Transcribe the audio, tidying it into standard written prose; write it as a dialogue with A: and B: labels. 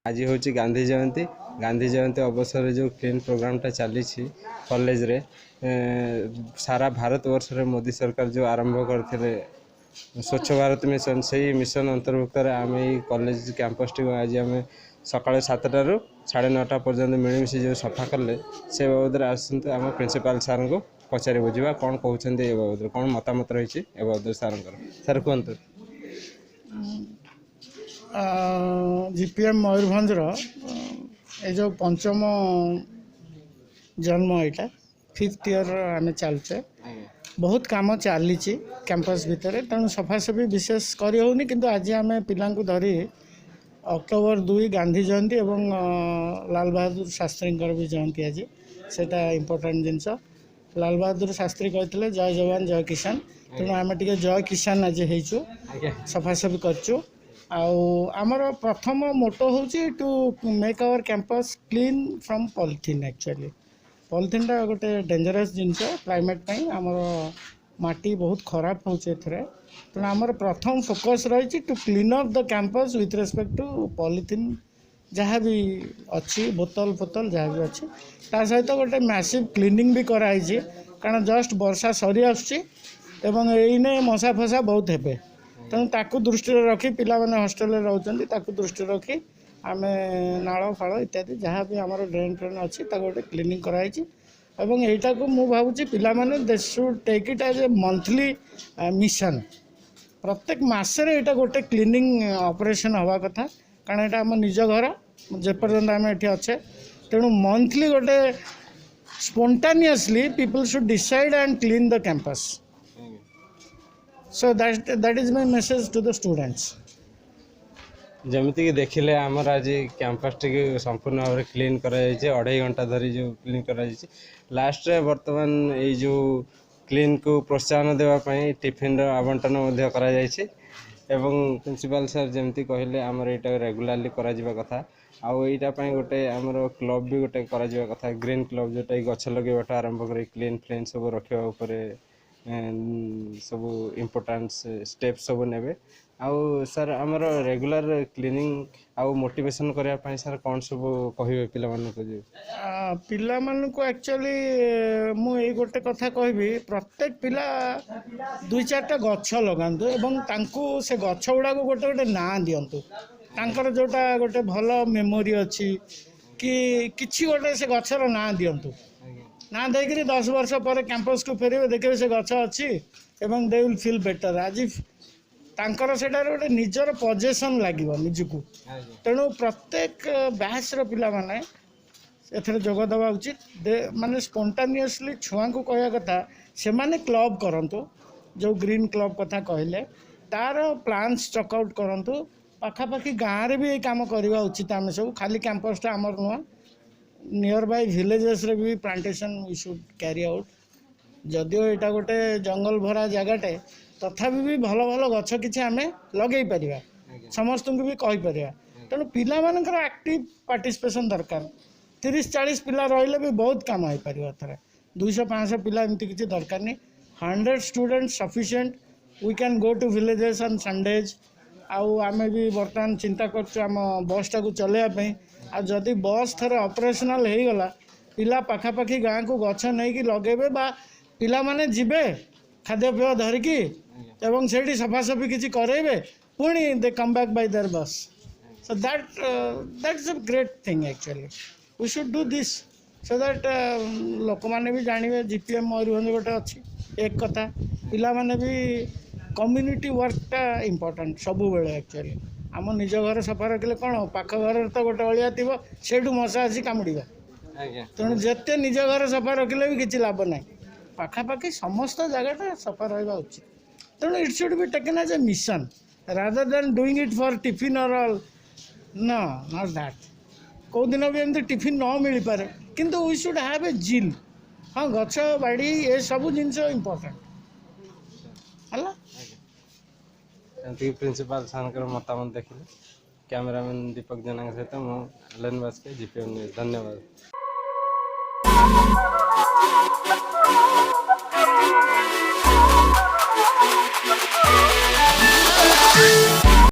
A: आज हूँ गांधी जयंती अवसर जो क्लीन प्रोग्रामटा चली कॉलेज रे सारा भारत वर्ष रे मोदी सरकार जो आरंभ करते स्वच्छ भारत मिशन से मिशन अंतर्भुक्त आम कॉलेज कैंपस टी आज आम सका 7टारू 9:30 पर्यंत मिलमिशी जो सफा कले से बाबद आसते आम प्रिंसिपाल सार को पचारि बुझा कौन कहते ये बाबद कौन मतामत रही है बाबद सार कहतु।
B: जीपीएम मयूरभंजर ये जो पंचम जन्म यहाँ 5th ईयर आम चलचे बहुत काम चली कैंपस भितर तेणु सफासफी विशेष करनी किंतु आज आम पिला धरी अक्टोबर 2 गांधी जयंती एवं लाल बहादुर शास्त्री भी जयंती आज सेटा इम्पोर्टाट जिनस लाल बहादुर शास्त्री कहते जय जवान जय किसान तेणु आम टे जय किसान आज हो सफासफी करचु आमर प्रथम मोटो हूँ to make our campus clean from polythene actually polythene गोटे डेंजरस जिनस क्लाइमेट आमर माटी बहुत खराब होचे तेणु आमर प्रथम फोकस रही to clean up the campus with respect to polythene जहाँ भी अच्छी बोतल फोतल जहाँ भी अच्छी ता सहित गोटे मैसिव क्लीनिंग भी कराई कारण जस्ट वर्षा सरी आसुच्ची एने मशा फशा बहुत हेबे तेणु ताकू दृष्टि रखी पिला माने हॉस्टल रे रहउछन्ती ताकू दृष्टि रखी आमे नाଳ फाଳ इत्यादि जहाँ भी आमर ड्रेन ट्रेन अच्छी गोटे क्लीनिंग कराई एवं एटा को मु भावुची पिला माने they should take it as a monthly mission प्रत्येक मासरे एटा गोटे क्लीनिंग ऑपरेशन हवा कथा कारण एटा आम निज घर जेपर्यंत आम एठी अच्छे तेणु मंथली गोटे spontaneously people should decide and clean the campus so that is my message to the students
A: जमीती कि देखिले आमर आज कैंपस टी संपूर्ण भाव में क्लीन करा 2.5 घंटा धरी जो क्लीन करा लास्ट रे वर्तमान ये जो क्लीन को प्रोत्साहन देवाई टिफिन आवंटन करा एवं प्रिंसिपल सर जमती कहले आमर यहाँ रेगुलाली करा कथा आउ यहाँ गोटे आमर क्लब भी गोटे करा कथा ग्रीन क्लब जोटा गछ लगे आरंभ कर क्लीन फ्लीन सब रखा सब इम्पोर्टान्स स्टेप सब ने आउ सर आमर रेगुलर क्लीनिंग आउ मोटिवेशन करने सर कौन सब कहे
B: पिला एक्चुअली मुझे गोटे कथा कहबी प्रत्येक पिला 2-4टा गछ लगातु एवं तांकु से गछ गुड़ा गोटे गोटे ना दिंतु तांकर जोटा गोटे भल मेमोरी अच्छी कि किछि गोटे से गछर ना दिंतु ना देकर 10 वर्ष पर कैंपस को फेरवे देखिए से गछ अच्छी एवं दे विल फील बेटर आज तांकर सेटार गोटे निजर पजेसन लगे निजको तेणु प्रत्येक बैचर पिला माने एथरे जोग देवा उचित माने स्पोंटानियसली छुआ को कहया कथा से माने क्लब करंतु जो ग्रीन क्लब कथा कहले तार प्लान्स चेकआउट करंतु पाखापाखि गाँव में भी ये काम करवा उचित आम सब खाली कैंपसटा आमर नुआ नियर बाय विलेजेस रे भी plantation we should carry out जदियो यहाँ गोटे जंगल भरा जगटे तथापि भी भल भल गछ कि आम लगे पार समस्त को भी कहीपर तेणु पिला मानकर एक्टिव पार्टिसिपेशन दरकार 30-40 पिला रही भी बहुत काम हो पार थे 200-500 पिला एमती किसी दरकार नहीं 100 student sufficient we can go to villages on Sundays आम भी बर्तमान चिंता करम बस टाक चलैयापी आदि बस थे ऑपरेशनल हो गला पिला पाखापाखि गाँ को गछ नहीं लगे पिला माने जीवे खाद्यपेय धरिकी एवं से सफासफी किसी करेबे पुणी they come back by their bus so that is a great thing actually we should do this so that लोक मैंने भी जानवे जीपीएम मयूरभंज गोटे अच्छी एक कथा पिला माने भी कम्युनिटी वर्कटा इम्पोर्टाट सब बेले एक्चुअली आम निज घर सफा रखिले कौन पाख घर तो गोटे अलिया थी से मशा आसी कामुड़ा तेणु जिते निज घर सफा रखिले भी किसी लाभ ना पाखापाखि समस्त जगह सफा रहा उचित तेणु it should be taken as a mission rather than doing it for tiffin और ऑल नो नॉट दैट कौ दिन भी एमती टिफिन न मिल पारे किंतु वी शुड हैव ए जिल हाँ गछ बाड़ी ये सब जिनस इम्पोर्टाट है
A: प्रिंसिपाल सर मतामत देखिले कैमरामैन दीपक जेना सहित मुझे एलन बास्के जीपीएम न्यूज धन्यवाद।